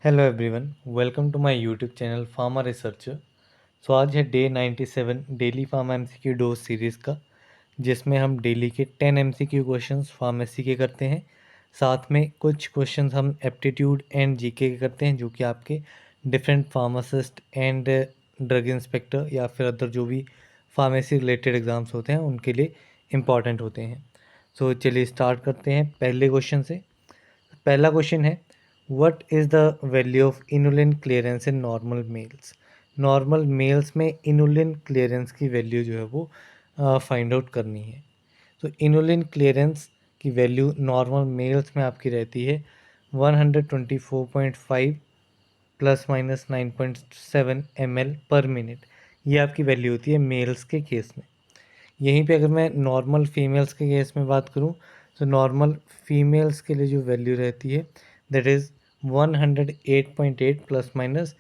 Hello everyone, welcome to my YouTube channel pharma researcher. So आज है day 97 daily pharma MCQ dose series का, जिसमें हम daily के 10 एमसीक्यू क्वेश्चंस फार्मेसी के करते हैं। साथ में कुछ क्वेश्चंस हम एप्टीट्यूड एंड जीके के करते हैं, जो कि आपके different pharmacist and drug inspector या फिर अदर जो भी फार्मेसी रिलेटेड एग्ज़ाम्स होते हैं उनके लिए इम्पॉर्टेंट होते हैं। सो चलिए स्टार्ट करते हैं पहले क्वेश्चन से। पहला क्वेश्चन है, what is the value of inulin clearance in normal males. Normal males में इनुलिन क्लियरेंस की वैल्यू जो है वो फाइंड आउट करनी है। तो इनुलिन क्लियरेंस की वैल्यू नॉर्मल मेल्स में आपकी रहती है 124.5 plus minus 9.7 ml per minute. ये आपकी वैल्यू होती है मेल्स के केस में। यहीं पे अगर मैं नॉर्मल फीमेल्स के केस में बात करूं, तो नॉर्मल फीमेल्स के लिए जो वैल्यू रहती है that is 108.8 plus minus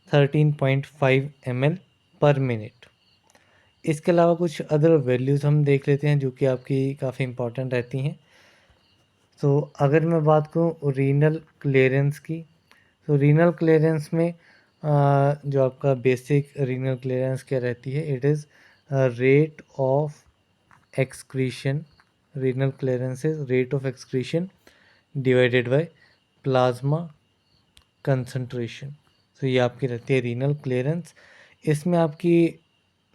13.5 ml per minute. इसके अलावा कुछ अदर वैल्यूज़ हम देख लेते हैं जो कि आपकी काफ़ी इंपॉर्टेंट रहती हैं। तो अगर मैं बात करूं रीनल क्लियरेंस की, तो रीनल क्लियरेंस में जो आपका बेसिक रीनल क्लियरेंस क्या रहती है, it is rate of excretion. Renal clearance is rate of excretion divided by plasma concentration. तो ये आपकी रहती है रीनल क्लियरेंस। इसमें आपकी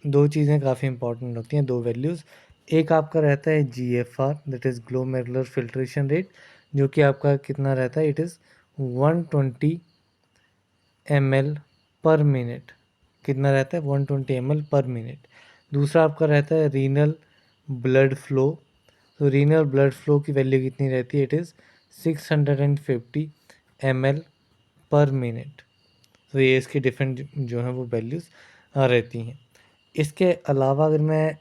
दो चीज़ें काफ़ी इंपॉर्टेंट होती हैं, दो वैल्यूज़। एक आपका रहता है GFR, that is glomerular filtration rate, जो कि आपका कितना रहता है, it is 120 ml per minute. कितना रहता है, 120 ml पर मिनट। दूसरा आपका रहता है रीनल ब्लड फ्लो। तो रीनल ब्लड फ्लो की वैल्यू कितनी रहती है, it is 650 ml per minute. तो ये इसकी डिफरेंट जो है वो वैल्यूज़ रहती हैं। इसके अलावा अगर मैं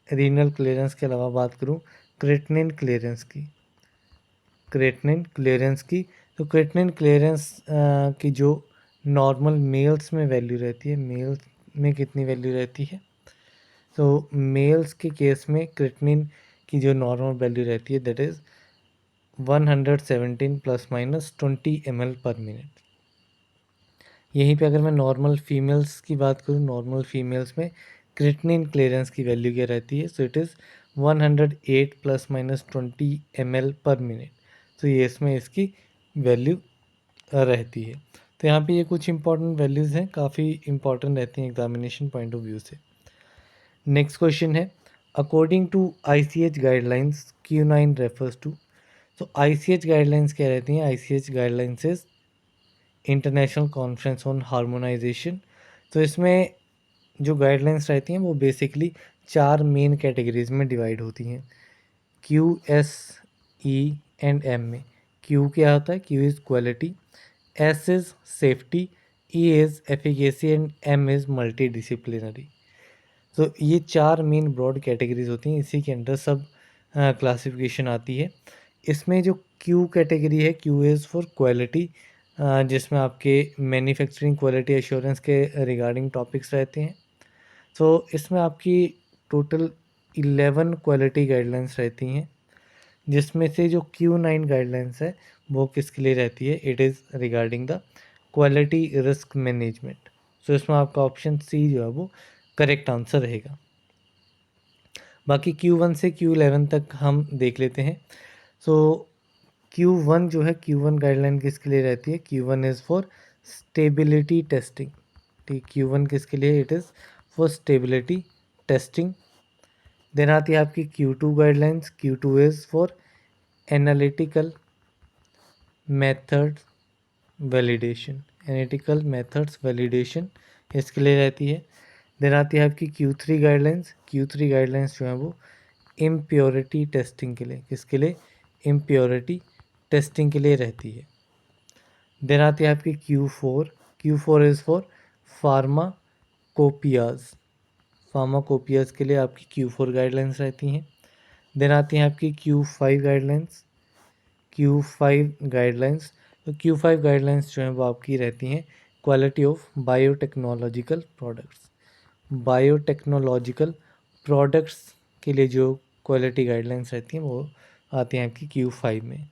रीनल क्लियरेंस के अलावा बात करूँ क्रेटिनिन क्लियरेंस की, तो क्रेटिनिन क्लियरेंस की जो नॉर्मल मेल्स में वैल्यू रहती है, मेल्स में कितनी वैल्यू रहती है, तो मेल्स के केस में क्रेटिनिन की जो नॉर्मल वैल्यू रहती है that is 117 plus minus 20 ml per minute. यहीं पे अगर मैं नॉर्मल फीमेल्स की बात करूँ, नॉर्मल फीमेल्स में क्रेटिनिन क्लियरेंस की वैल्यू क्या रहती है, so it is 108 plus minus 20 ml per minute. तो ये इसमें इसकी वैल्यू रहती है। तो यहाँ पे ये कुछ इंपॉर्टेंट वैल्यूज़ हैं, काफ़ी इंपॉर्टेंट रहती हैं एग्जामिनेशन पॉइंट ऑफ व्यू से। नेक्स्ट क्वेश्चन है, according to ICH guidelines Q9 refers to. तो ICH गाइडलाइंस क्या रहती हैं, ICH guidelines is international conference on harmonisation. तो इसमें जो गाइडलाइंस रहती हैं वो बेसिकली 4 मेन कैटेगरीज में डिवाइड होती हैं, Q, S, E and M में। Q क्या होता है, Q is quality, S is safety, E is efficacy and M is multi disciplinary. तो ये 4 मेन ब्रॉड कैटेगरीज होती हैं, इसी के अंडर सब क्लासिफिकेशन आती है। इसमें जो Q कैटेगरी है, Q इज़ फॉर क्वालिटी, जिसमें आपके मैन्युफैक्चरिंग क्वालिटी एश्योरेंस के रिगार्डिंग टॉपिक्स रहते हैं। तो इसमें आपकी टोटल 11 क्वालिटी गाइडलाइंस रहती हैं, जिसमें से जो Q9 गाइडलाइंस है वो किसके लिए रहती है, it is regarding the quality risk management. So इसमें आपका ऑप्शन सी जो है वो करेक्ट आंसर रहेगा। बाकी Q1 से Q11 तक हम देख लेते हैं। सो Q1 जो है, Q1 गाइडलाइन किसके लिए रहती है, Q1 is for stability testing. ठीक, Q1 किसके लिए, it is for stability testing. Then आती है आपकी Q2 guidelines, Q2 is for analytical method validation, इसके लिए रहती है। देन आती है आपकी Q3 गाइडलाइंस, Q3 गाइडलाइंस जो है वो इम्प्योरिटी टेस्टिंग के लिए, किसके लिए, इम्प्योरिटी टेस्टिंग के लिए रहती है। देन आती है आपकी Q4 इज़ फॉर फार्माकोपियाज के लिए आपकी Q4 गाइडलाइंस रहती हैं। देन आती हैं आपकी Q5 गाइडलाइंस। तो Q5 गाइडलाइंस जो हैं वो आपकी रहती हैं क्वालिटी ऑफ बायोटेक्नोलॉजिकल प्रोडक्ट्स के लिए जो क्वालिटी गाइडलाइंस रहती हैं वो आती हैं आपकी Q5 में।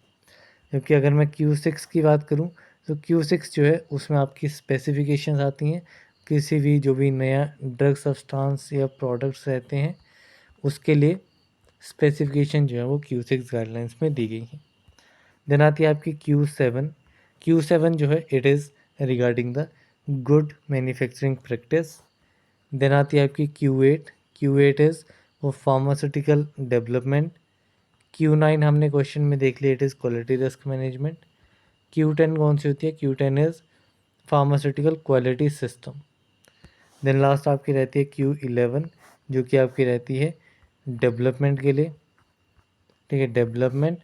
जबकि अगर मैं Q6 की बात करूं, तो Q6 जो है उसमें आपकी स्पेसिफिकेशंस आती हैं, किसी भी जो भी नया ड्रग सब्सटेंस या प्रोडक्ट्स रहते हैं उसके लिए स्पेसिफिकेशन जो है वो Q6 गाइडलाइंस में दी गई हैं। देन आती है आपकी Q7। Q7 जो है it is regarding the good manufacturing practice. Then आती है आपकी Q8। Q8 इज़ वो फार्मास्यूटिकल डेवलपमेंट। Q9 हमने क्वेश्चन में देख लिया, it is quality risk management. Q10 कौन सी होती है? Q10 is pharmaceutical quality system. Then last आपकी रहती है Q11 जो कि आपकी रहती है डेवलपमेंट के लिए, ठीक है, डेवलपमेंट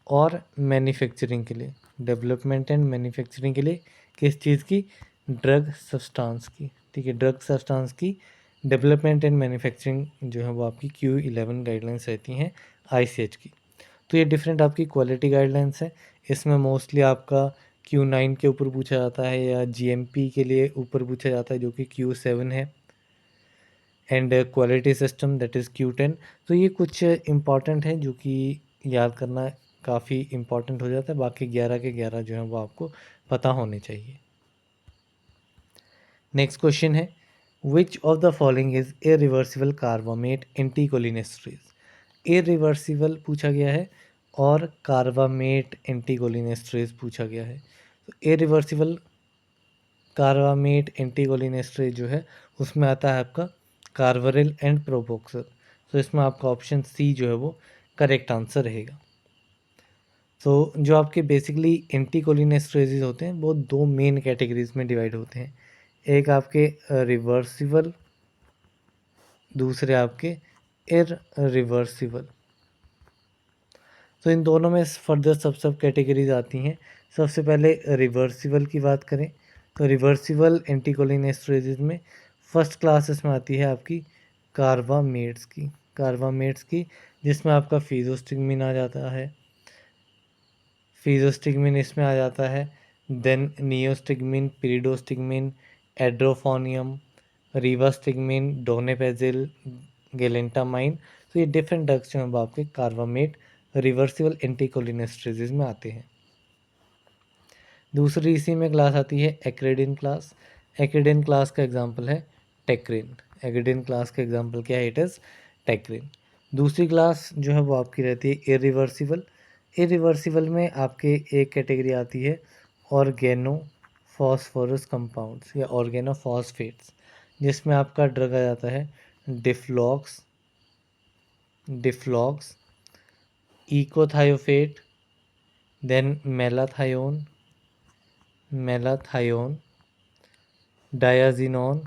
और मैन्युफैक्चरिंग के लिए, डेवलपमेंट एंड मैन्युफैक्चरिंग के लिए किस चीज़ की? ड्रग सब्सटेंस की, ठीक है, ड्रग सब्सटेंस की डेवलपमेंट एंड मैन्युफैक्चरिंग जो है वो आपकी Q11 गाइडलाइंस रहती हैं ICH की। तो ये डिफरेंट आपकी क्वालिटी गाइडलाइंस है। इसमें मोस्टली आपका Q9 के ऊपर पूछा जाता है या GMP के लिए ऊपर पूछा जाता है जो कि Q7 है, and quality system that is Q10। तो ये कुछ इम्पॉर्टेंट हैं जो कि याद करना काफ़ी इम्पॉर्टेंट हो जाता है, बाकी 11 के 11 जो हैं वो आपको पता होने चाहिए। नेक्स्ट क्वेश्चन है which of the following is irreversible carbamate anticholinesterase. Irreversible पूछा गया है और कार्बामेट एंटीकोलिनेस्ट्रेज पूछा गया है। तो इरिवर्सिबल कार्बामेट एंटीकोलिनेस्ट्रेज जो है उसमें आता है आपका कार्बारिल एंड प्रोपोक्सल। तो इसमें आपका ऑप्शन सी जो है वो करेक्ट आंसर रहेगा। तो जो आपके बेसिकली एंटीकोलिनेस्ट्रेजेस होते हैं वो दो मेन कैटेगरीज में डिवाइड होते हैं, एक आपके रिवर्सिबल, दूसरे आपके इरिवर्सिबल। तो इन दोनों में फर्दर सब कैटेगरीज आती हैं। सबसे पहले रिवर्सिबल की बात करें तो रिवर्सिबल एंटीकोलिनेस्ट्रेजेस में फर्स्ट क्लास इसमें आती है आपकी कार्बामेट्स की जिसमें आपका फिजोस्टिगमिन आ जाता है, फिजोस्टिगमिन इसमें आ जाता है। Then neostigmine, pyridostigmine, edrophonium, rivastigmine, donepezil, galantamine. तो ये डिफरेंट ड्रग्स जो हैं वो आपके कार्बामेट रिवर्सिबल एंटीकोलिनेस्ट्रेजेस में आते हैं। दूसरी इसी में क्लास आती है एक्रेडिन क्लास। एक्रेडिन क्लास का एग्जांपल है टेक्रिन। एक्रेडिन क्लास का एग्जांपल क्या है? It is tacrine. दूसरी क्लास जो है वो आपकी रहती है इरिवर्सिबल। इरिवर्सिबल में आपके एक कैटेगरी आती है ऑर्गेनो फॉस्फोरस कंपाउंड्स या ऑर्गेनोफॉस्फेट्स, जिसमें आपका ड्रग आ जाता है डिफ्लॉक्स, इकोथायोफेट, देन मेलाथायोन, डायाजिनोन।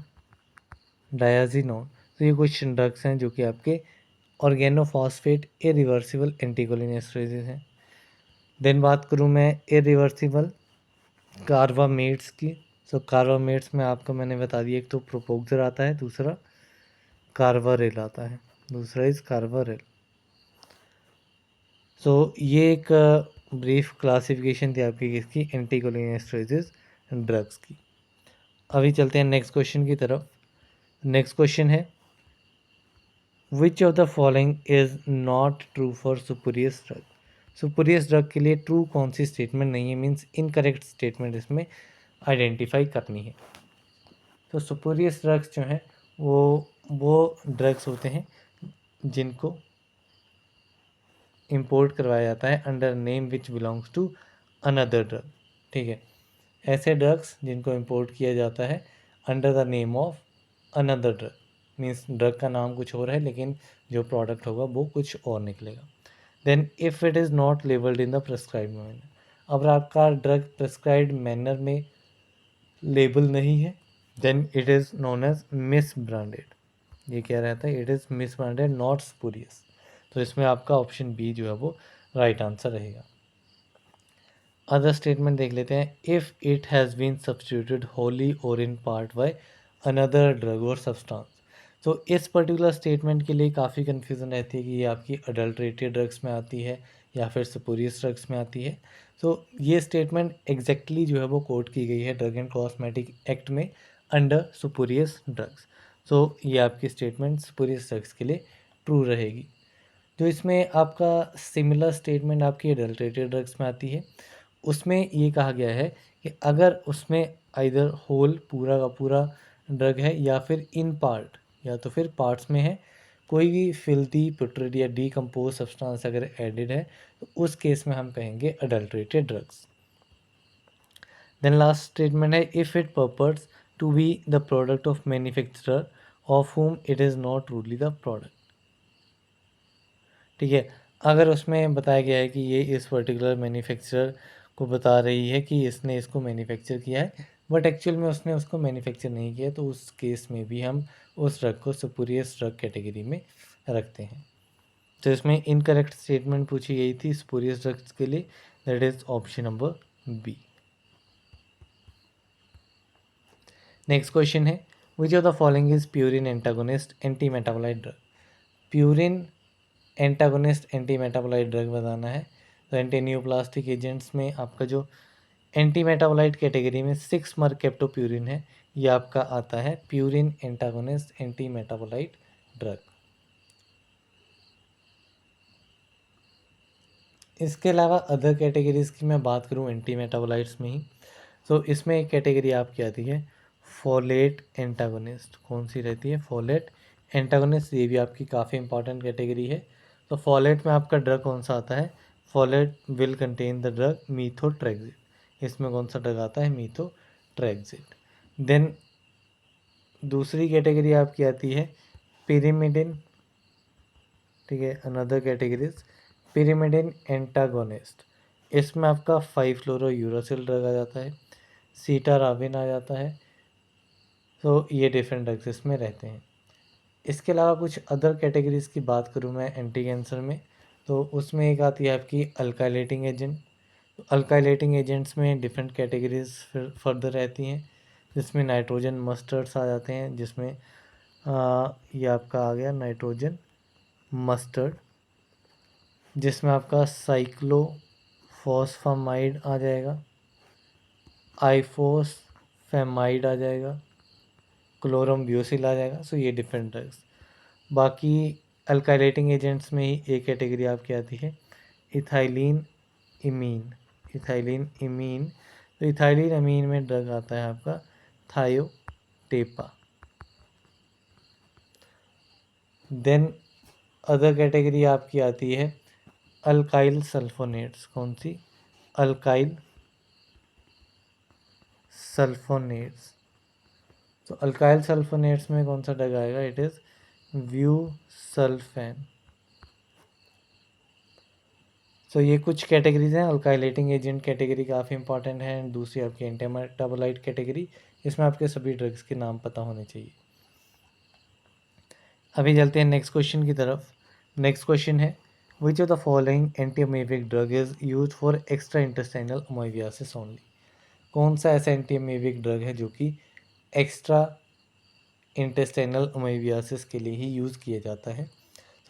तो ये कुछ ड्रग्स हैं जो कि आपके ऑर्गेनोफॉस्फेट इरिवर्सिबल एंटीकोलिनेस्ट्रेजेस हैं। देन बात करूँ मैं इरिवर्सिबल कार्बामेट्स की। सो कार्बामेट्स में आपको मैंने बता दिया, एक तो प्रोपोक्सर आता है, दूसरा कार्बारिल आता है, दूसरा इज कार्बारिल। सो ये एक ब्रीफ क्लासिफिकेशन थी आपकी किसकी? एंटीकोलिनेस्ट्रेजेस ड्रग्स की। अभी चलते हैं नेक्स्ट क्वेश्चन की तरफ। नेक्स्ट क्वेश्चन है which of the following is not true for spurious drug. Spurious drug के लिए ट्रू कौन सी स्टेटमेंट नहीं है, मीन्स इनकरेक्ट स्टेटमेंट इसमें आइडेंटिफाई करनी है। तो सुपीरियस ड्रग्स जो हैं वो ड्रग्स होते हैं जिनको इंपोर्ट करवाया जाता है under name which belongs to another drug, ठीक है। ऐसे ड्रग्स जिनको इंपोर्ट किया जाता है under the name of another drug, means drug का नाम कुछ और है लेकिन जो प्रोडक्ट होगा वो कुछ और निकलेगा। Then if it is not labelled in the prescribed manner, अगर आपका ड्रग प्रेस्क्राइब्ड मैनर में लेबल नहीं है then it is known as misbranded. ये क्या रहता है? It is misbranded not spurious. तो इसमें आपका ऑप्शन बी जो है वो राइट आंसर रहेगा। अदर स्टेटमेंट देख लेते हैं। If it has been substituted wholly or in part by another drug or substance. तो इस पर्टिकुलर स्टेटमेंट के लिए काफ़ी कन्फ्यूज़न रहती है कि ये आपकी अडल्ट्रेटेड ड्रग्स में आती है या फिर स्पूरियस ड्रग्स में आती है। तो ये स्टेटमेंट एग्जैक्टली जो है वो कोट की गई है ड्रग एंड कॉस्मेटिक एक्ट में अंडर स्पूरियस ड्रग्स। तो ये आपकी स्टेटमेंट स्पूरियस ड्रग्स के लिए ट्रू रहेगी। जो इसमें आपका सिमिलर स्टेटमेंट आपकी अडल्ट्रेटेड ड्रग्स में आती है उसमें ये कहा गया है कि अगर उसमें आइदर होल पूरा का पूरा ड्रग है या फिर इन पार्ट या तो फिर पार्ट्स में है, कोई भी फिल्थी पुट्रेड या डीकम्पोज सब्सटेंस अगर एडेड है तो उस केस में हम कहेंगे adulterated drugs. Then last statement है if it purports to be the product of manufacturer of whom it is not truly the product. ठीक है, अगर उसमें बताया गया है कि ये इस पर्टिकुलर मैन्युफैक्चरर को बता रही है कि इसने इसको मैन्युफैक्चर किया है बट एक्चुअल में उसने उसको मैन्युफैक्चर नहीं किया, तो उस केस में भी हम उस ड्रग को स्पूरियस ड्रग कैटेगरी में रखते हैं। तो इसमें इनकरेक्ट स्टेटमेंट पूछी गई थी स्पूरियस ड्रग्स के लिए, that is option number B. Next question है which of the following is purine antagonist anti metabolite drug. Purine antagonist anti metabolite drug बताना है। तो एंटी न्यूप्लास्टिक एजेंट्स में आपका जो एंटी मेटाबोलाइट कैटेगरी में 6 मर्केप्टोप्यूरिन है, ये आपका आता है purine antagonist anti metabolite drug. इसके अलावा अदर कैटेगरीज की मैं बात करूं एंटी मेटाबोलाइट्स में ही, तो इसमें एक कैटेगरी आपकी आती है फोलेट एंटागोनिस्ट। कौन सी रहती है? Folate antagonist. ये भी आपकी काफ़ी इंपॉर्टेंट कैटेगरी है। तो फोलेट में आपका ड्रग कौन सा आता है? Folate will contain the drug methotrexate. इसमें कौन सा ड्रग आता है? मीथोट्रेक्सिट। देन दूसरी कैटेगरी आपकी आती है पिरिमिडिन। ठीक है, अनदर कैटेगरीज पिरिमिडिन एंटागोनिस्ट। इसमें आपका 5-फ्लोरो-यूरासिल ड्रग आ जाता है, सीटाराबिन आ जाता है। तो ये डिफरेंट ड्रग्स इसमें रहते हैं। इसके अलावा कुछ अदर कैटेगरीज की बात करूँ मैं एंटी कैंसर में, तो उसमें एक आती है आपकी अल्काइलेटिंग एजेंट। तो अल्काइलेटिंग एजेंट्स में डिफरेंट कैटेगरीज फिर फर्दर रहती हैं, जिसमें नाइट्रोजन मस्टर्ड्स आ जाते हैं, जिसमें ये आपका आ गया नाइट्रोजन मस्टर्ड, जिसमें आपका साइक्लोफॉस्फामाइड आ जाएगा, आइफोसफेमाइड आ जाएगा, क्लोरमब्यूसिल आ जाएगा। सो ये डिफरेंट ड्रग्स। बाकी अल्काइलेटिंग एजेंट्स में ही एक कैटेगरी आपकी आती है इथाइलिन इमीन। इथाइलिन इमीन, तो इथाइलिन अमीन में ड्रग आता है आपका थायोटेपा। देन अदर कैटेगरी आपकी आती है अल्काइल सल्फोनेट्स। कौन सी? Alkyl sulphonates. तो अल्काइल सल्फोनेट्स में कौन सा ड्रग आएगा? It is busulfan. तो ये कुछ कैटेगरीज हैं। अल्काइलेटिंग एजेंट कैटेगरी काफ़ी इंपॉर्टेंट है, एंड दूसरी आपकी एंटी मेटाबोलाइट कैटेगरी, इसमें आपके सभी ड्रग्स के नाम पता होने चाहिए। अभी चलते हैं नेक्स्ट क्वेश्चन की तरफ। नेक्स्ट क्वेश्चन है which of the following antiamoebic drug is use for extra intestinal amoebiasis only. कौन सा ऐसा एंटीअमीबिक ड्रग है जो कि एक्स्ट्रा इंटेस्टाइनल अमोइबियासिस के लिए ही यूज़ किया जाता है?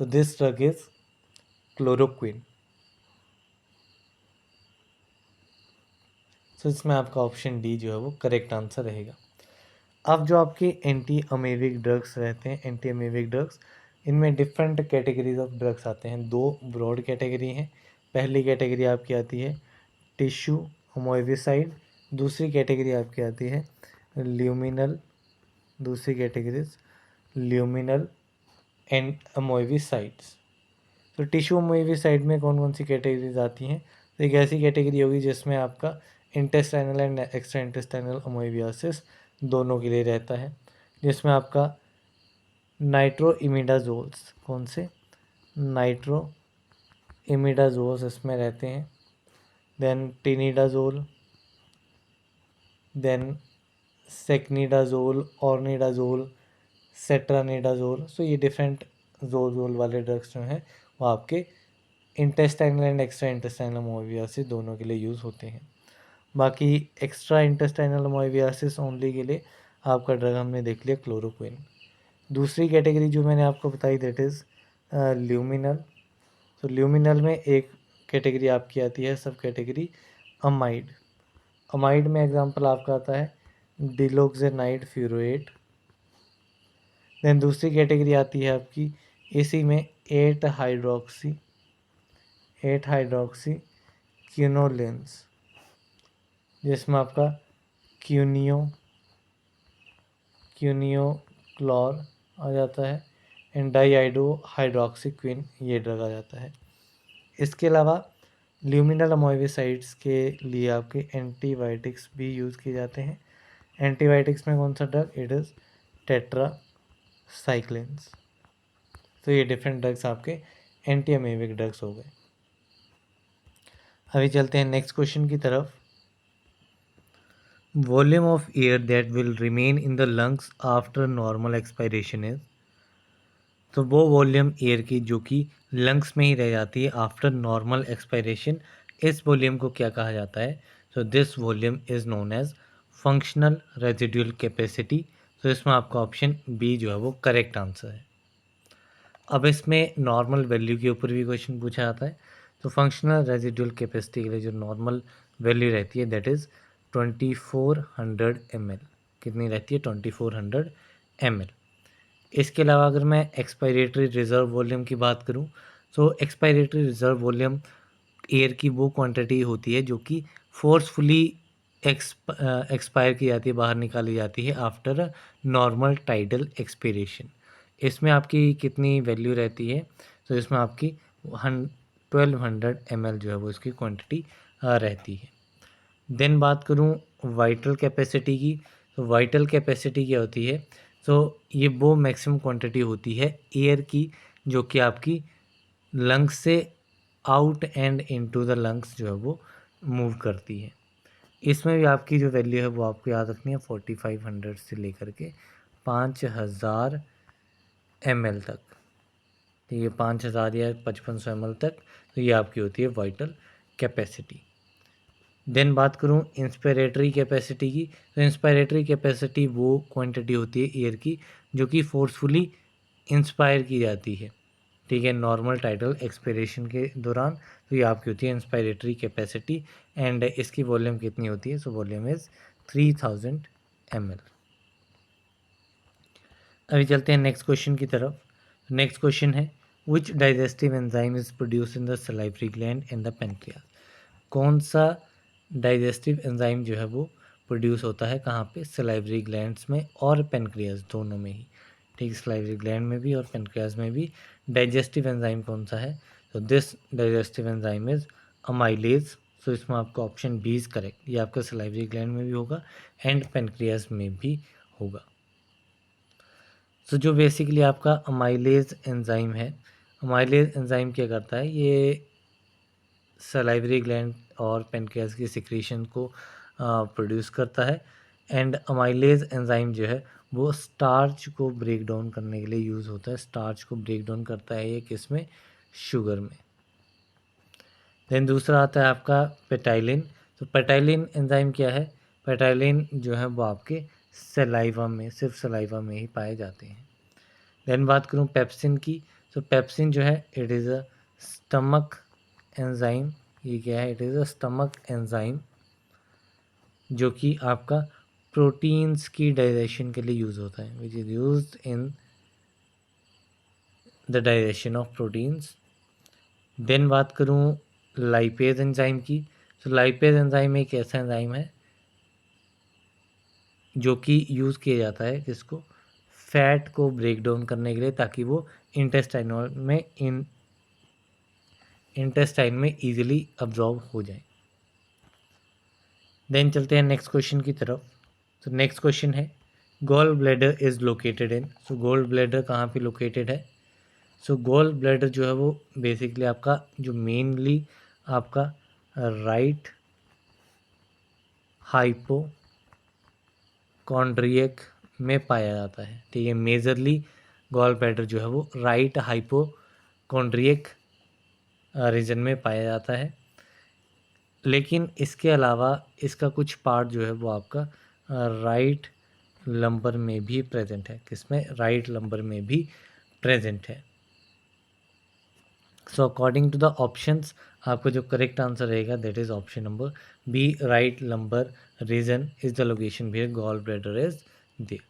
तो दिस ड्रग इज क्लोरोक्विन। तो इसमें आपका ऑप्शन डी जो है वो करेक्ट आंसर रहेगा। अब जो आपके एंटी अमेबिक ड्रग्स रहते हैं, एंटी अमेबिक ड्रग्स, इनमें डिफरेंट कैटेगरीज ऑफ ड्रग्स आते हैं। दो ब्रॉड कैटेगरी हैं। पहली कैटेगरी आपकी आती है टिश्यू होमोइविसाइड, दूसरी कैटेगरी आपकी आती है ल्यूमिनल, दूसरी कैटेगरीज ल्यूमिनल एंड अमोइविसाइड्स। तो टिश्यू अमोइविसाइड में कौन कौन सी कैटेगरीज आती हैं? तो एक ऐसी कैटेगरी होगी जिसमें आपका intestinal and extra intestinal amoebiasis दोनों के लिए रहता है, जिसमें आपका नाइट्रो इमिडाजोल्स, कौन से? नाइट्रो इमिडाजोल्स इसमें रहते हैं। Then tinidazole, then secnidazole, ornidazole, satranidazole. So ये डिफरेंट जोल वाले ड्रग्स जो हैं वो आपके intestinal and extra intestinal amoebiasis दोनों के लिए यूज़ होते हैं। बाकी एक्स्ट्रा इंटेस्टाइनल अमोइबियासिस ओनली के लिए आपका ड्रग हमने देख लिया क्लोरोक्विन। दूसरी कैटेगरी जो मैंने आपको बताई दैट इज़ ल्यूमिनल। तो ल्यूमिनल में एक कैटेगरी आपकी आती है सब कैटेगरी अमाइड। अमाइड में एग्जांपल आपका आता है डिलोक्सेनाइड फ्यूरोएट। देन दूसरी कैटेगरी आती है आपकी इसी में 8 हाइड्रोक्सी क्विनोलिन्स। जिसमें आपका क्यूनियोक्लोर आ जाता है एंड डाईआइडो हाइड्रोक्सीक्विन ये ड्रग आ जाता है। इसके अलावा ल्यूमिनल अमोइविसाइड्स के लिए आपके एंटीबायोटिक्स भी यूज़ किए जाते हैं। एंटीबायोटिक्स में कौन सा ड्रग? It is tetracyclines. तो ये डिफरेंट ड्रग्स आपके एंटी अमीबिक ड्रग्स हो गए। अभी चलते हैं नेक्स्ट क्वेश्चन की तरफ। Volume of air that will remain in the lungs after normal expiration is. तो वो वॉल्यूम एयर की जो कि लंग्स में ही रह जाती है आफ्टर नॉर्मल एक्सपायरेशन, इस वॉल्यूम को क्या कहा जाता है? So this volume is known as functional residual capacity. तो इसमें आपका ऑप्शन बी जो है वो करेक्ट आंसर है। अब इसमें नॉर्मल वैल्यू के ऊपर भी क्वेश्चन पूछा जाता है। तो फंक्शनल रेजिडुअल कैपेसिटी के लिए जो नॉर्मल वैल्यू रहती है दैट इज़ 2400 ml। कितनी रहती है? 2400 ml। इसके अलावा अगर मैं एक्सपायरेटरी रिजर्व वॉल्यूम की बात करूं, तो एक्सपायरेटरी रिजर्व वॉल्यूम एयर की वो क्वांटिटी होती है जो कि फोर्सफुली एक्सपायर की जाती है, बाहर निकाली जाती है आफ्टर नॉर्मल टाइडल एक्सपिरेशन। इसमें आपकी कितनी वैल्यू रहती है? तो इसमें आपकी 1200 ml जो है वो इसकी क्वांटिटी रहती है। देन बात करूं वाइटल कैपेसिटी की, तो वाइटल कैपेसिटी क्या होती है? तो ये वो मैक्सिमम क्वांटिटी होती है एयर की जो कि आपकी लंग्स से out and into the lungs जो है वो मूव करती है। इसमें भी आपकी जो वैल्यू है वो आपको याद रखनी है 4500 से लेकर के 5000 ml तक। तो ये 5000 या 5500 ml तक, तो ये आपकी होती है वाइटल कैपेसिटी। देन बात करूँ इंस्पिरेटरी कैपेसिटी की, तो इंस्पिरेटरी कैपेसिटी वो क्वांटिटी होती है एयर की जो कि फोर्सफुली इंस्पायर की जाती है, ठीक है, नॉर्मल टाइडल एक्सपिरेशन के दौरान। तो ये आपकी होती है इंस्पायरेटरी कैपेसिटी एंड इसकी वॉल्यूम कितनी होती है? So volume is 3000 ml। अभी चलते हैं नेक्स्ट क्वेश्चन की तरफ। नेक्स्ट क्वेश्चन है विच digestive enzyme is produce in the salivary gland and the pancreas. कौन सा डाइजेस्टिव एंजाइम जो है वो प्रोड्यूस होता है कहाँ पे? सलाइवरी ग्लैंड्स में और पेनक्रियास दोनों में ही, ठीक, सलाइवरी ग्लैंड में भी और पेनक्रियास में भी डाइजेस्टिव एंजाइम कौन सा है? तो this digestive enzyme is amylase. So इसमें आपका ऑप्शन बी इज करेक्ट। ये आपका सलाइवरी ग्लैंड में भी होगा एंड पेनक्रियास में भी होगा। तो जो बेसिकली आपका अमाइलेज एंजाइम है, अमाइलेज एंजाइम क्या करता है? ये सलाइवरी ग्लैंड और पेनक्रियास की सिक्रीशन को प्रोड्यूस करता है एंड अमाइलेज एंजाइम जो है वो स्टार्च को ब्रेक डाउन करने के लिए यूज़ होता है। स्टार्च को ब्रेक डाउन करता है ये किस में? शुगर में। देन दूसरा आता है आपका पेटाइलिन। तो पेटाइलिन एंजाइम क्या है? पेटाइलिन जो है वो आपके सलाइवा में, सिर्फ सलाइवा में ही पाए जाते हैं। देन बात करूँ पेप्सिन की, तो पेप्सिन जो है it is a stomach enzyme. ये क्या है? It is a stomach enzyme जो कि आपका प्रोटीन्स की डाइजेशन के लिए यूज़ होता है, which is used in the digestion of proteins. Then बात करूँ लाइपेज एंजाइम की, तो लाइपेज एंजाइम एक ऐसा एंजाइम है जो कि यूज़ किया जाता है किसको? फैट को ब्रेक डाउन करने के लिए, ताकि वो इंटेस्टाइन में ईजिली अब्जॉर्ब हो जाए। देन चलते हैं नेक्स्ट क्वेश्चन की तरफ। तो नेक्स्ट क्वेश्चन है gall bladder is located in. So gall bladder कहाँ पे लोकेटेड है? सो गॉल ब्लैडर जो है वो बेसिकली आपका जो मेनली आपका राइट हाइपोकॉन्ड्रियक में पाया जाता है, ठीक है। मेजरली गॉल ब्लैडर जो है वो राइट हाइपोकॉन्ड्रियक रीजन में पाया जाता है, लेकिन इसके अलावा इसका कुछ पार्ट जो है वो आपका राइट लंबर में भी प्रेजेंट है। किसमें? राइट लंबर में भी प्रेजेंट है। So according to the options आपका जो करेक्ट आंसर रहेगा that is option number B, right lumbar region is the location where gall bladder is there.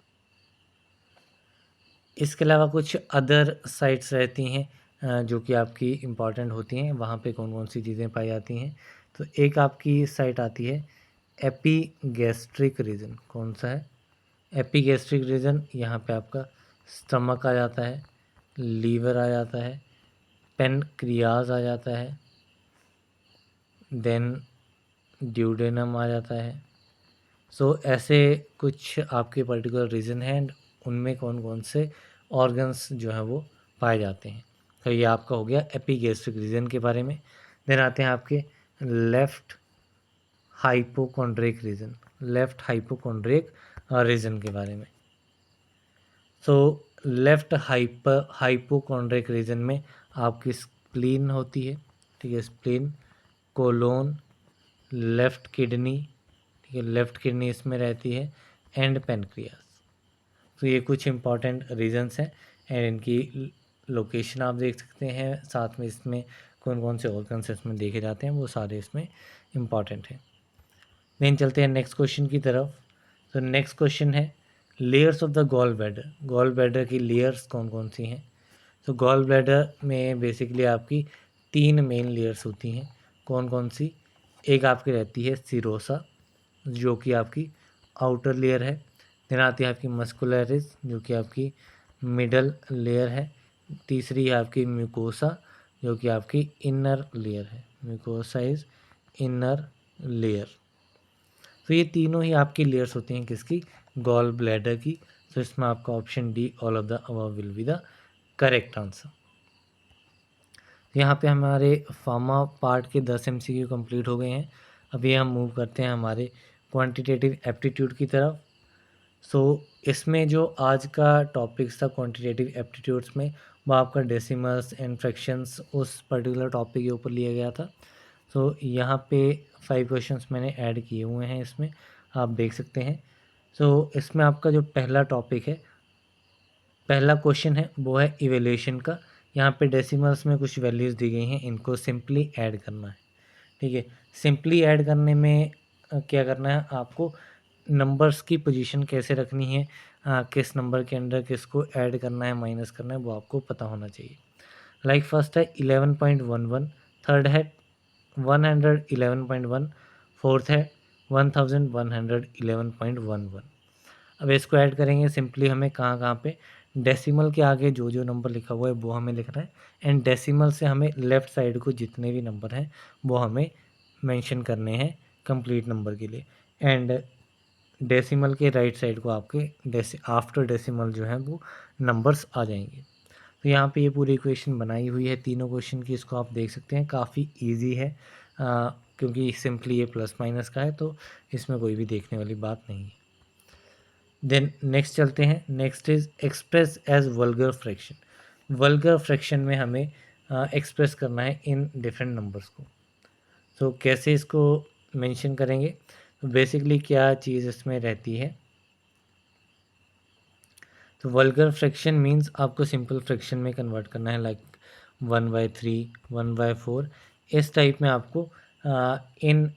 इसके अलावा कुछ अदर साइट्स रहती हैं जो कि आपकी इम्पॉर्टेंट होती हैं। वहाँ पे कौन कौन सी चीज़ें पाई जाती हैं? तो एक आपकी साइट आती है एपीगैस्ट्रिक रीजन कौन सा है? एपीगैस्ट्रिक रीजन यहाँ पे आपका स्टमक आ जाता है, लीवर आ जाता है, पेनक्रियाज आ जाता है, देन ड्यूडेनम आ जाता है। सो ऐसे कुछ आपके पर्टिकुलर रीजन हैं एंड उनमें कौन कौन से ऑर्गन्स जो हैं वो पाए जाते हैं। तो ये आपका हो गया एपीगैस्ट्रिक रीजन के बारे में। देन आते हैं आपके left hypochondriac region, left hypochondriac region के बारे में। सो लेफ्ट हाइपोकॉन्ड्रिक रीजन में आपकी स्प्लीन होती है, ठीक है, स्प्लीन, कोलोन, लेफ्ट किडनी, ठीक है, लेफ्ट किडनी इसमें रहती है, एंड पेनक्रियास। तो ये कुछ इंपॉर्टेंट रीजन्स हैं एंड इनकी लोकेशन आप देख सकते हैं, साथ में इसमें कौन कौन से ऑर्गन्स इसमें देखे जाते हैं वो सारे इसमें इम्पॉर्टेंट हैं। देन चलते हैं नेक्स्ट क्वेश्चन की तरफ। तो नेक्स्ट क्वेश्चन है layers of the gall bladder. Gall bladder की लेयर्स कौन कौन सी हैं? तो गॉल ब्लैडर में बेसिकली आपकी 3 मेन लेयर्स होती हैं। कौन कौन सी? एक आपकी रहती है सिरोसा जो कि आपकी आउटर लेयर है। देन आती है आपकी मस्कुलरिस जो कि आपकी मिडल लेयर है। तीसरी है आपकी म्यूकोसा जो कि आपकी इनर लेयर है। Mucosa is inner layer. तो ये तीनों ही आपकी लेयर्स होती हैं किसकी? गॉल ब्लैडर की। तो इसमें आपका option D all of the above will be the correct answer. यहाँ पे हमारे फार्मा पार्ट के 10 MCQ कंप्लीट हो गए हैं। अभी हम मूव करते हैं हमारे क्वांटिटेटिव एप्टीट्यूड की तरफ। सो इसमें जो आज का टॉपिक्स था क्वांटिटेटिव एप्टीट्यूड्स में, वो आपका डेसिमल्स एंड फ्रैक्शंस उस पर्टिकुलर टॉपिक के ऊपर लिया गया था। सो यहाँ पे 5 क्वेश्चंस मैंने ऐड किए हुए हैं, इसमें आप देख सकते हैं। सो इसमें आपका जो पहला टॉपिक है, पहला क्वेश्चन है वो है इवेल्यूशन का। यहाँ पे डेसिमल्स में कुछ वैल्यूज़ दी गई हैं, इनको सिंपली ऐड करना है, ठीक है। सिंपली ऐड करने में क्या करना है आपको, नंबर्स की पोजीशन कैसे रखनी है, किस नंबर के अंदर किसको ऐड करना है माइनस करना है वो आपको पता होना चाहिए। लाइक फर्स्ट है 11.11, थर्ड है 111.1, फोर्थ है 1111.11। अब इसको ऐड करेंगे सिंपली, हमें कहाँ कहाँ पे डेसिमल के आगे जो जो नंबर लिखा हुआ है वो हमें लिखना है एंड डेसिमल से हमें लेफ़्ट साइड को जितने भी नंबर हैं वो हमें मेंशन करने हैं कंप्लीट नंबर के लिए। एंड डेसिमल के राइट साइड को आपके आफ्टर डेसिमल जो है वो नंबर्स आ जाएंगे। तो यहाँ पे ये पूरी इक्वेशन बनाई हुई है तीनों क्वेश्चन की, इसको आप देख सकते हैं, काफ़ी ईजी है क्योंकि सिंपली ये प्लस माइनस का है तो इसमें कोई भी देखने वाली बात नहीं है। देन नेक्स्ट चलते हैं। Next is express as vulgar fraction. Vulgar fraction में हमें एक्सप्रेस करना है इन डिफरेंट नंबर्स को। तो कैसे इसको मेंशन करेंगे? तो बेसिकली क्या चीज़ इसमें रहती है, तो वल्गर फ्रैक्शन मींस आपको सिंपल फ्रैक्शन में कन्वर्ट करना है, लाइक 1/3, 1/4, इस टाइप में आपको इन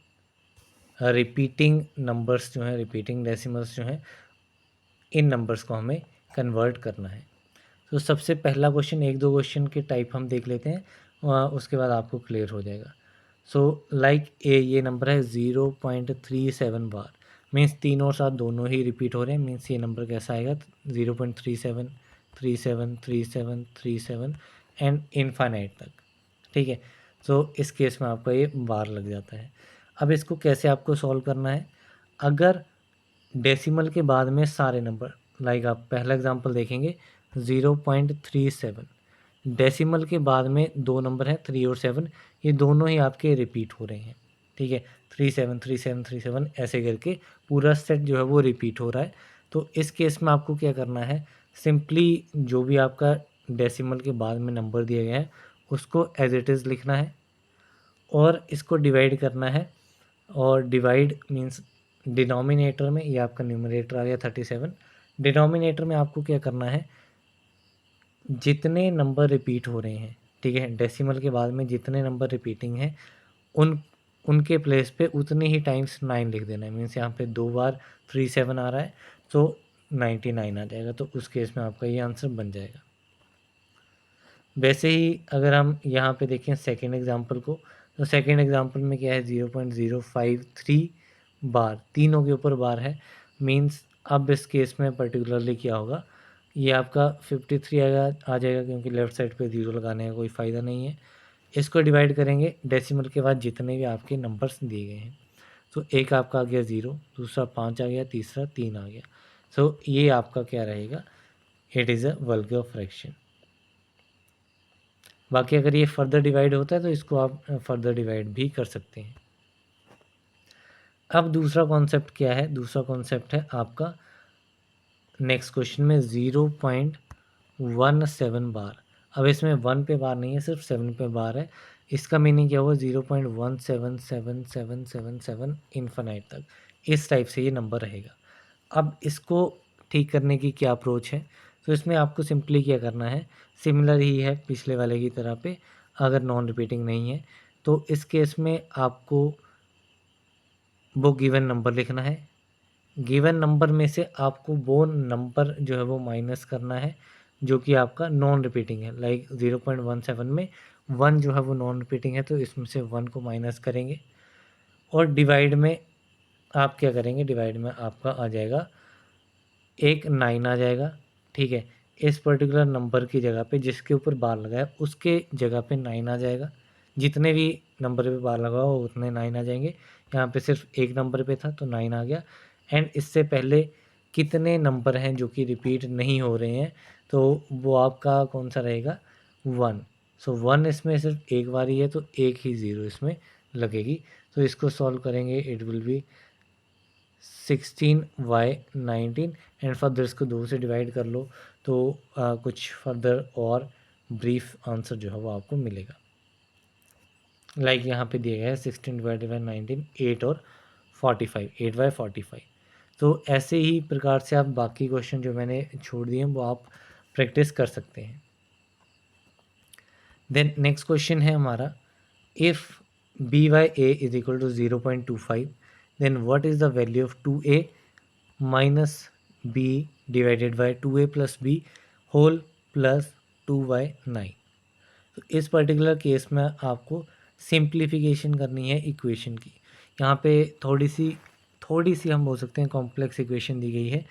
रिपीटिंग नंबर्स जो हैं, रिपीटिंग डेसिमल्स जो हैं, इन नंबर्स को हमें कन्वर्ट करना है। तो सबसे पहला क्वेश्चन, एक दो क्वेश्चन के टाइप हम देख लेते हैं, उसके बाद आपको क्लियर हो जाएगा। सो लाइक ये नंबर है 0.37 बार, मीन्स 3 और 7 दोनों ही रिपीट हो रहे हैं, मीन्स ये नंबर कैसा आएगा 0.37, 37, 37, 37 एंड इनफाइनाइट तक, ठीक है। सो इस केस में आपका ये बार लग जाता है। अब इसको कैसे आपको सॉल्व करना है, अगर डेसिमल के बाद में सारे नंबर, लाइक आप पहला एग्जांपल देखेंगे 0.37, डेसिमल के बाद में दो नंबर हैं 3 और 7, ये दोनों ही आपके रिपीट हो रहे हैं, ठीक है, 37, 37, 37 ऐसे करके पूरा सेट जो है वो रिपीट हो रहा है। तो इस केस में आपको क्या करना है, सिंपली जो भी आपका डेसिमल के बाद में नंबर दिया गया है उसको एज इट इज़ लिखना है और इसको डिवाइड करना है। और डिवाइड मीन्स डिनोमिनेटर में, ये आपका न्यूमरेटर आ गया 37, डिनोमिनेटर में आपको क्या करना है, जितने नंबर रिपीट हो रहे हैं, ठीक है, डेसिमल के बाद में जितने नंबर रिपीटिंग हैं उनके प्लेस पे उतने ही टाइम्स 9 लिख देना है। मीन्स यहाँ पे 2 बार 37 आ रहा है तो 99 आ जाएगा, तो उस केस में आपका ये आंसर बन जाएगा। वैसे ही अगर हम यहाँ पे देखें सेकेंड एग्जाम्पल को, तो सेकेंड एग्जाम्पल में क्या है 0.053 बार, तीनों के ऊपर बार है, मीन्स अब इस केस में पर्टिकुलरली क्या होगा, ये आपका 53 आ जाएगा क्योंकि लेफ्ट साइड पे 0 लगाने का कोई फ़ायदा नहीं है। इसको डिवाइड करेंगे डेसिमल के बाद जितने भी आपके नंबर्स दिए गए हैं। तो एक आपका आ गया 0, दूसरा 5 आ गया, तीसरा 3 आ गया। सो ये आपका क्या रहेगा, it is a vulgar fraction. बाकी अगर ये फर्दर डिवाइड होता है तो इसको आप फर्दर डिवाइड भी कर सकते हैं। अब दूसरा कॉन्सेप्ट क्या है, दूसरा कॉन्सेप्ट है आपका नेक्स्ट क्वेश्चन में 0.17 बार। अब इसमें 1 पे बार नहीं है, सिर्फ 7 पे बार है। इसका मीनिंग क्या हुआ, 0.177777 इन्फिनाइट तक, इस टाइप से ये नंबर रहेगा। अब इसको ठीक करने की क्या अप्रोच है, तो इसमें आपको सिंपली क्या करना है, सिमिलर ही है पिछले वाले की तरह पे, अगर नॉन रिपीटिंग नहीं है तो इस केस में आपको वो गिवन नंबर लिखना है। गिवन नंबर में से आपको वो नंबर जो है वो माइनस करना है जो कि आपका नॉन रिपीटिंग है। लाइक 0.17 में 1 जो है वो नॉन रिपीटिंग है, तो इसमें से 1 को माइनस करेंगे और डिवाइड में आप क्या करेंगे, डिवाइड में आपका आ जाएगा एक 9 आ जाएगा। ठीक है, इस पर्टिकुलर नंबर की जगह पे जिसके ऊपर बार लगा है उसके जगह पे 9 आ जाएगा। जितने भी नंबर पे बार लगा हो उतने 9 आ जाएंगे। यहाँ पे सिर्फ एक नंबर पे था तो 9 आ गया। एंड इससे पहले कितने नंबर हैं जो कि रिपीट नहीं हो रहे हैं, तो वो आपका कौन सा रहेगा, 1। सो 1 इसमें सिर्फ एक बार ही है तो एक ही 0 इसमें लगेगी। तो इसको सॉल्व करेंगे, it will be 16/19 and further इसको 2 से डिवाइड कर लो तो कुछ फर्दर और ब्रीफ आंसर जो है वो आपको मिलेगा। लाइक यहाँ पे दिया गया है 16/19 8 और 45, 8/45। तो ऐसे ही प्रकार से आप बाकी क्वेश्चन जो मैंने छोड़ दिए हैं वो आप प्रैक्टिस कर सकते हैं। देन नेक्स्ट क्वेश्चन है हमारा, if B by A is equal to 0.25 then what is the value of 2a minus B divided by 2a plus B whole plus 2/9। तो इस पर्टिकुलर केस में आपको सिंप्लीफिकेशन करनी है इक्वेशन की। यहाँ पे थोड़ी सी हम बोल सकते हैं कॉम्प्लेक्स इक्वेशन दी गई है,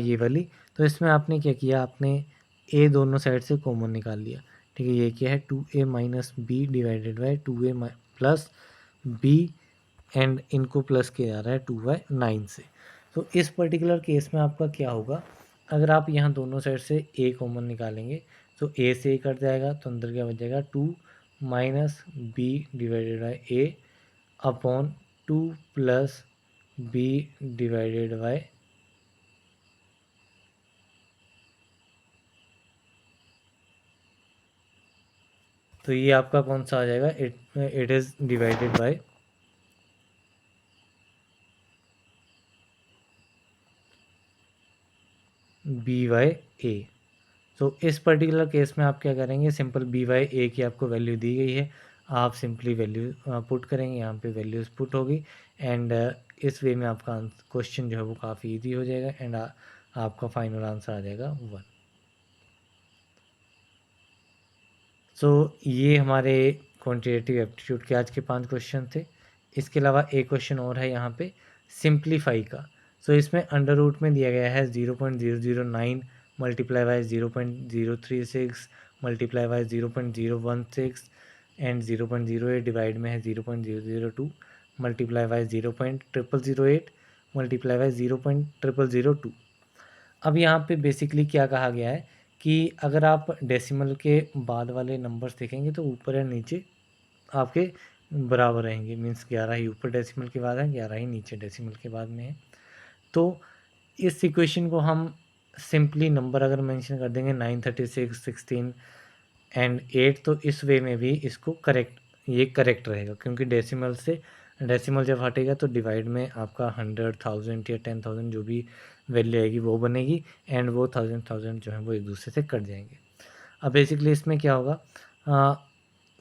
ये वाली। तो इसमें आपने क्या किया, आपने ए दोनों साइड से कॉमन निकाल लिया। ठीक है, ये क्या है 2a minus B divided by 2a plus B and इनको प्लस किया जा रहा है 2/9 से। तो इस पर्टिकुलर केस में आपका क्या होगा, अगर आप यहाँ दोनों साइड से a कॉमन निकालेंगे तो a से a कट जाएगा तो अंदर क्या बच जाएगा 2 minus B divided by A upon 2 plus B divided by, तो ये आपका कौन सा आ जाएगा, it is divided by B by A. तो इस पर्टिकुलर केस में आप क्या करेंगे, सिंपल बी बाई ए की आपको वैल्यू दी गई है, आप सिंपली वैल्यू पुट करेंगे, यहाँ पे वैल्यूज़ पुट होगी एंड इस वे में आपका क्वेश्चन जो है वो काफ़ी इजी हो जाएगा एंड आपका फाइनल आंसर आ जाएगा 1। सो ये हमारे क्वांटिटेटिव एप्टीट्यूड के आज के 5 क्वेश्चन थे। इसके अलावा एक क्वेश्चन और है यहाँ पे सिंप्लीफाई का। सो इसमें अंडर रूट में दिया गया है 0.009 multiply by 0.036 multiply by 0.016 and 0.08 divide में है 0.002 मल्टीप्लाई बाय 0.0008 मल्टीप्लाई बाय 0.0002। अब यहाँ पे बेसिकली क्या कहा गया है कि अगर आप डेसिमल के बाद वाले नंबर्स देखेंगे तो ऊपर या नीचे आपके बराबर रहेंगे, मीन्स 11 ही ऊपर डेसिमल के बाद है, 11 ही नीचे डेसिमल के बाद में है। तो इस इक्वेशन को हम सिंपली नंबर अगर मेंशन कर देंगे 936 16 एंड 8 तो इस वे में भी इसको करेक्ट रहेगा क्योंकि डेसिमल जब हटेगा तो डिवाइड में आपका 100 1000 या 10,000 जो भी वैल्यू आएगी वो बनेगी एंड वो 1000 जो है वो एक दूसरे से कट जाएंगे। अब बेसिकली इसमें क्या होगा,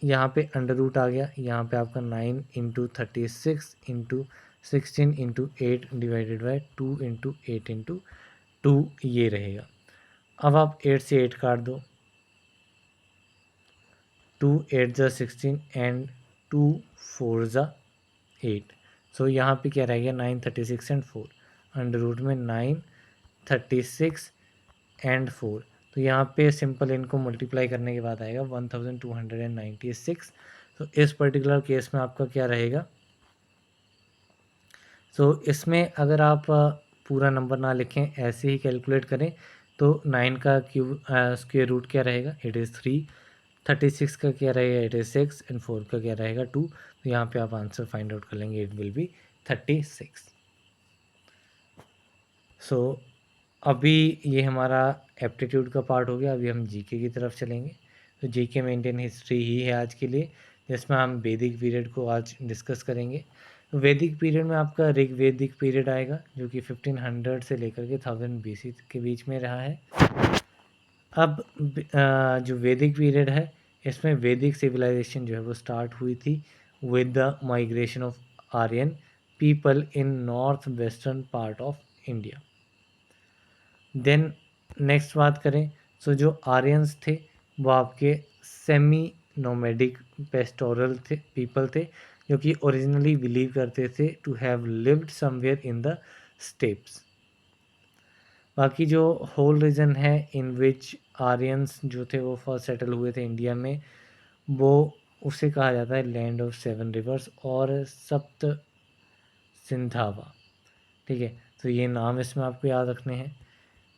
यहाँ पे अंडर रूट आ गया, यहाँ पे आपका 9 into 36 into 16 into 8 divided by 2 into 8 into 2 ये रहेगा। अब आप 8 से 8 काट दो, 2 8 ज़ा 16 एंड 2 4 ज़ा 8। सो यहाँ पे क्या रहेगा 936 एंड 4, अंडर रूट में 936 एंड 4, तो यहाँ पे सिंपल इनको मल्टीप्लाई करने के बाद आएगा 1296। तो इस पर्टिकुलर केस में आपका क्या रहेगा, सो इसमें अगर आप पूरा नंबर ना लिखें, ऐसे ही कैलकुलेट करें, तो 9 का क्यूब स्क्वेयर रूट क्या रहेगा, इट इज़ 3, 36 का क्या रहेगा, इट इज़ 6 एंड 4 का क्या रहेगा 2। तो यहाँ पे आप आंसर फाइंड आउट कर लेंगे, इट विल बी 36। सो अभी ये हमारा एप्टीट्यूड का पार्ट हो गया, अभी हम जीके की तरफ चलेंगे। तो जीके में इंडियन हिस्ट्री ही है आज के लिए, जिसमें हम वैदिक पीरियड को आज डिस्कस करेंगे। तो वैदिक पीरियड में आपका ऋग्वैदिक पीरियड आएगा, जो कि 1500 से लेकर के 1000 BC के बीच में रहा है। अब जो वैदिक पीरियड है, इसमें वैदिक सिविलाइजेशन जो है वो स्टार्ट हुई थी with the migration of Aryan people in north western part of India. Then next बात करें, सो जो आर्यंस थे वो आपके सेमी नोमैडिक पेस्टोरल थे पीपल थे, जो कि ओरिजिनली बिलीव करते थे to have lived somewhere in the steppes. बाकी जो होल रीजन है इन विच आर्यंस जो थे वो फर्स्ट सेटल हुए थे इंडिया में, वो उसे कहा जाता है लैंड ऑफ 7 रिवर्स और सप्त सिंधावा। ठीक है, तो ये नाम इसमें आपको याद रखने हैं।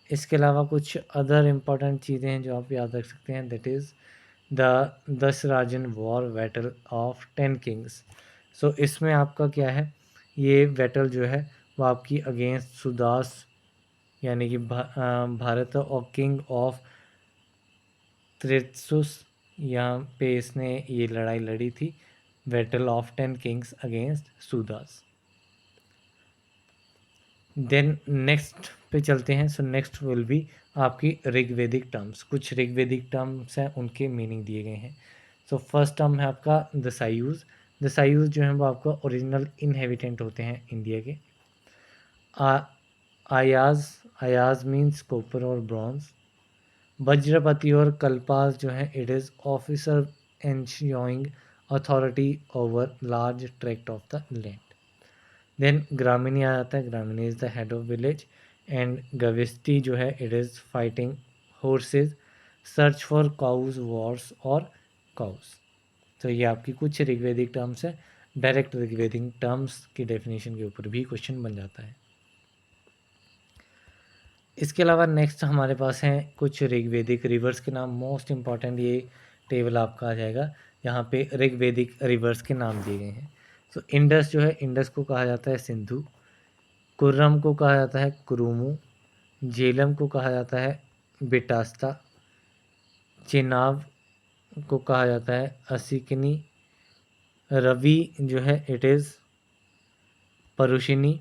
इसके अलावा कुछ अदर इम्पॉर्टेंट चीज़ें हैं जो आप याद रख सकते हैं, that is the Dasharajna war battle of 10 kings. So इसमें आपका क्या है, ये बैटल जो है वो आपकी अगेंस्ट सुदास यानी कि भारत और किंग ऑफ त्रित्सुस, यहाँ पे इसने ये लड़ाई लड़ी थी, battle of 10 kings against Sudas. Then next पे चलते हैं। सो नेक्स्ट विल बी आपकी ऋग्वेदिक टर्म्स, कुछ ऋग्वेदिक टर्म्स हैं उनके मीनिंग दिए गए हैं। सो फर्स्ट टर्म है आपका दसायूज। दसायूज जो हैं वो आपका ओरिजिनल इनहेबिटेंट होते हैं इंडिया के। आयाज, आयाज मीन्स कॉपर और ब्रॉन्ज। वज्रपति और कल्पास जो है it is officer enjoying authority over large tract of the land. Then gramani आ जाता है, gramani is the head of village. And gavishti जो है it is fighting horses, search for cows wars और काउज। तो ये आपकी कुछ ऋग्वेदिक टर्म्स है। डायरेक्ट ऋग्वेदिक टर्म्स की डेफिनेशन के ऊपर भी क्वेश्चन बन जाता है। इसके अलावा नेक्स्ट हमारे पास हैं कुछ ऋग्वेदिक रिवर्स के नाम। मोस्ट इम्पॉर्टेंट ये टेबल आपका आ जाएगा, यहाँ पे ऋग्वेदिक रिवर्स के नाम दिए गए हैं। तो इंडस जो है, इंडस को कहा जाता है सिंधु। कुर्रम को कहा जाता है कुरुमु। झेलम को कहा जाता है बिटास्ता। चेनाब को कहा जाता है असिकनी। रवि जो है इट इज़ परुशिनी।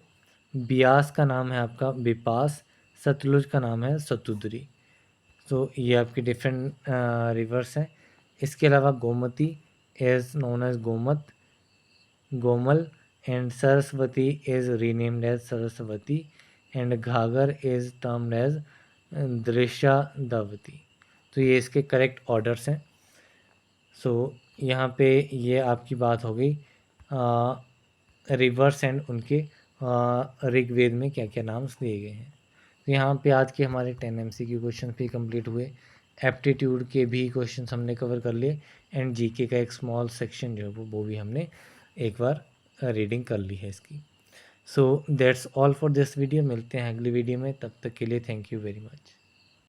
ब्यास का नाम है आपका बिपास। सतलुज का नाम है सतुद्री। तो ये आपकी डिफरेंट रिवर्स हैं। इसके अलावा Gomati is known as Gomat, Gomal. And Saraswati is renamed as Saraswati. And Ghaggar is termed as Drishadvati. तो ये इसके करेक्ट ऑर्डर्स हैं। सो यहाँ पे ये आपकी बात हो गई रिवर्स एंड उनके ऋग्वेद में क्या क्या नाम्स दिए गए हैं। तो यहाँ पे आज के हमारे 10 MCQ क्वेश्चन भी कंप्लीट हुए। एप्टीट्यूड के भी क्वेश्चन हमने कवर कर लिए एंड जीके का एक स्मॉल सेक्शन जो है वो भी हमने एक बार रीडिंग कर ली है इसकी। So that's all for this video. मिलते हैं अगली वीडियो में, तब तक के लिए थैंक यू वेरी मच।